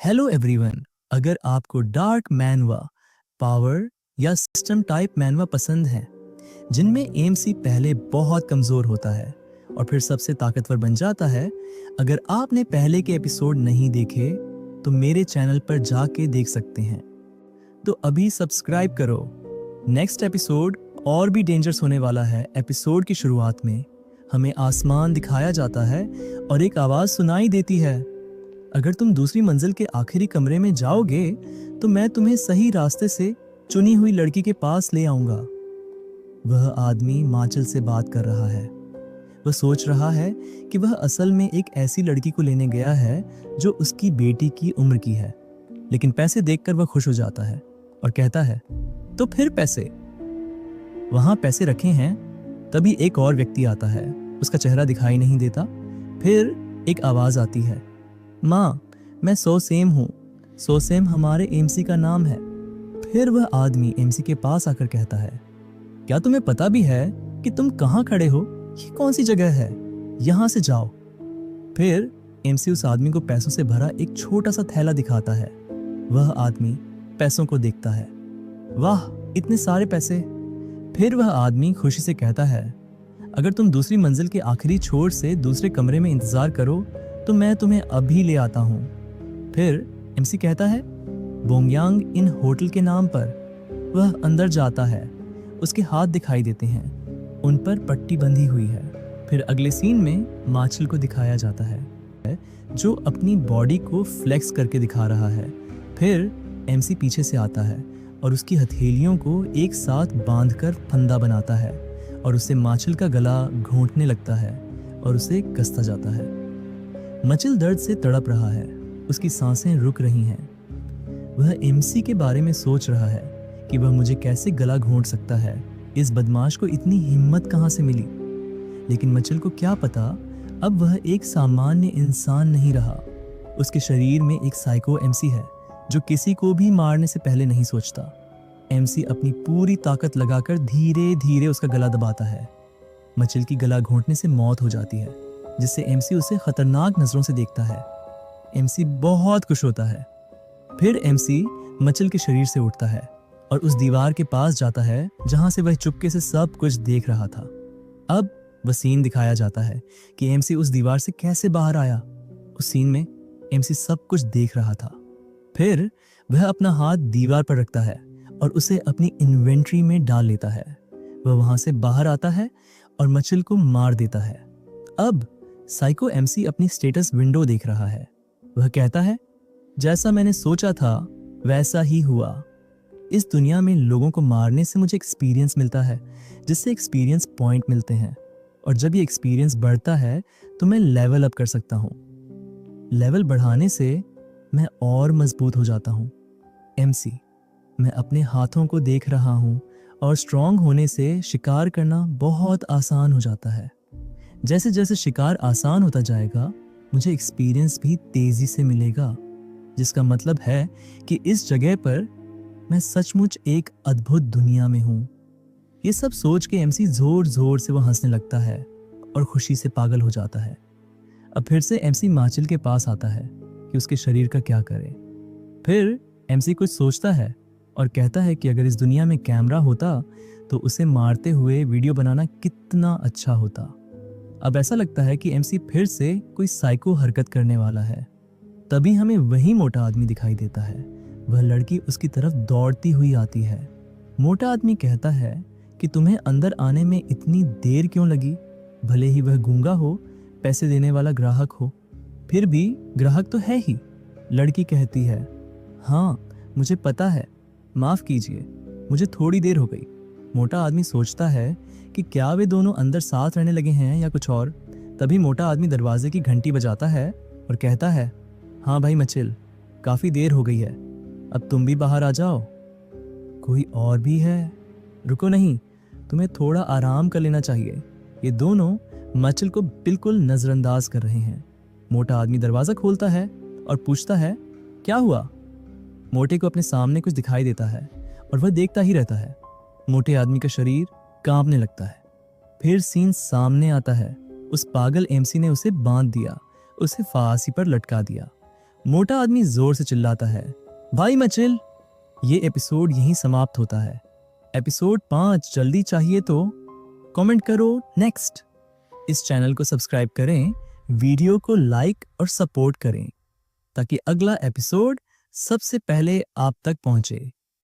Hello everyone. अगर आपको dark मैनवा, power या सिस्टम टाइप मैनवा पसंद है जिनमें एएमसी पहले बहुत कमजोर होता है और फिर सबसे ताकतवर बन जाता है, अगर आपने पहले के एपिसोड नहीं देखे तो मेरे चैनल पर जाके देख सकते हैं। तो अभी सब्सक्राइब करो। नेक्स्ट एपिसोड और भी डेंजरस होने वाला है। एपिसोड की शुरुआत में हमें आसमान दिखाया जाता है और एक आवाज सुनाई देती है, अगर तुम दूसरी मंजिल के आखिरी कमरे में जाओगे तो मैं तुम्हें सही रास्ते से चुनी हुई लड़की के पास ले आऊंगा। वह आदमी माचल से बात कर रहा है। वह सोच रहा है कि वह असल में एक ऐसी लड़की को लेने गया है जो उसकी बेटी की उम्र की है, लेकिन पैसे देखकर वह खुश हो जाता है और कहता है, तो फिर पैसे? वहां पैसे रखे हैं। तभी एक और व्यक्ति आता है। उसका चेहरा दिखाई नहीं देता। फिर एक आवाज आती है, माँ, मैं सोसेम हूँ। सोसेम हमारे एमसी का नाम है। फिर वह आदमी एमसी के पास आकर कहता है, क्या तुम्हें पता भी है कि तुम कहाँ खड़े हो? ये कौन सी जगह है? यहाँ से जाओ। फिर एमसी उस आदमी को पैसों से भरा एक छोटा सा थैला दिखाता है। वह आदमी पैसों को देखता है। वाह, इतने सारे पैसे। फिर वह आदमी खुशी से कहता है, अगर तुम दूसरी मंजिल के आखिरी छोर से दूसरे कमरे में इंतजार करो तो मैं तुम्हें अभी ले आता हूँ। फिर एमसी कहता है, बोंगयांग इन होटल के नाम पर। वह अंदर जाता है। उसके हाथ दिखाई देते हैं, उन पर पट्टी बंधी हुई है। फिर अगले सीन में माचल को दिखाया जाता है जो अपनी बॉडी को फ्लेक्स करके दिखा रहा है। फिर एमसी पीछे से आता है और उसकी हथेलियों को एक साथ बांधकर फंदा बनाता है और उससे माचल का गला घोंटने लगता है और उसे कसता जाता है। मचल दर्द से तड़प रहा है। उसकी सांसें रुक रही हैं। वह एमसी के बारे में सोच रहा है कि वह मुझे कैसे गला घोंट सकता है। इस बदमाश को इतनी हिम्मत कहाँ से मिली? लेकिन मचल को क्या पता, अब वह एक सामान्य इंसान नहीं रहा। उसके शरीर में एक साइको एमसी है जो किसी को भी मारने से पहले नहीं सोचता। एमसी अपनी पूरी ताकत लगाकर धीरे धीरे उसका गला दबाता है। मचल की गला घोंटने से मौत हो जाती है, जिससे एमसी उसे खतरनाक नजरों से देखता है। एमसी बहुत खुश होता है। फिर एमसी मचल के शरीर से उठता है और उस दीवार के पास जाता है जहां से वह चुपके से सब कुछ देख रहा था। अब वह सीन दिखाया जाता है कि एमसी उस दीवार से कैसे बाहर आया। उस सीन में एमसी सब कुछ देख रहा था। फिर वह अपना हाथ दीवार पर रखता है और उसे अपनी इन्वेंट्री में डाल लेता है। वह वहां से बाहर आता है और मचल को मार देता है। अब साइको एमसी अपनी स्टेटस विंडो देख रहा है। वह कहता है, जैसा मैंने सोचा था वैसा ही हुआ। इस दुनिया में लोगों को मारने से मुझे एक्सपीरियंस मिलता है, जिससे एक्सपीरियंस पॉइंट मिलते हैं, और जब ये एक्सपीरियंस बढ़ता है तो मैं लेवल अप कर सकता हूँ। लेवल बढ़ाने से मैं और मजबूत हो जाता हूँ। एमसी, मैं अपने हाथों को देख रहा हूँ और स्ट्रांग होने से शिकार करना बहुत आसान हो जाता है। जैसे जैसे शिकार आसान होता जाएगा मुझे एक्सपीरियंस भी तेजी से मिलेगा, जिसका मतलब है कि इस जगह पर मैं सचमुच एक अद्भुत दुनिया में हूँ। ये सब सोच के एमसी जोर जोर से वह हंसने लगता है और खुशी से पागल हो जाता है। अब फिर से एमसी माचल के पास आता है कि उसके शरीर का क्या करे। फिर एमसी कुछ सोचता है और कहता है कि अगर इस दुनिया में कैमरा होता तो उसे मारते हुए वीडियो बनाना कितना अच्छा होता। अब ऐसा लगता है कि एमसी फिर से कोई साइको हरकत करने वाला है। तभी हमें वही मोटा आदमी दिखाई देता है। वह लड़की उसकी तरफ दौड़ती हुई आती है। मोटा आदमी कहता है कि तुम्हें अंदर आने में इतनी देर क्यों लगी? भले ही वह गूंगा हो, पैसे देने वाला ग्राहक हो, फिर भी ग्राहक तो है ही। लड़की कहती है, हाँ मुझे पता है, माफ कीजिए, मुझे थोड़ी देर हो गई। मोटा आदमी सोचता है कि क्या वे दोनों अंदर साथ रहने लगे हैं या कुछ और। तभी मोटा आदमी दरवाजे की घंटी बजाता है और कहता है, हाँ भाई मचिल, काफी देर हो गई है, अब तुम भी बाहर आ जाओ। कोई और भी है? रुको, नहीं, तुम्हें थोड़ा आराम कर लेना चाहिए। ये दोनों मचिल को बिल्कुल नजरअंदाज कर रहे हैं। मोटा आदमी दरवाजा खोलता है और पूछता है, क्या हुआ? मोटे को अपने सामने कुछ दिखाई देता है और वह देखता ही रहता है। मोटे आदमी का शरीर कांपने लगता है। फिर सीन सामने आता है। उस पागल एमसी ने उसे बांध दिया, उसे फांसी पर लटका दिया। मोटा आदमी जोर से चिल्लाता है, भाई मचिल। ये एपिसोड यहीं समाप्त होता है। एपिसोड 5 जल्दी चाहिए तो कमेंट करो नेक्स्ट। इस चैनल को सब्सक्राइब करें, वीडियो को लाइक और सपोर्ट करें ताकि अगला एपिसोड सबसे पहले आप तक पहुंचे।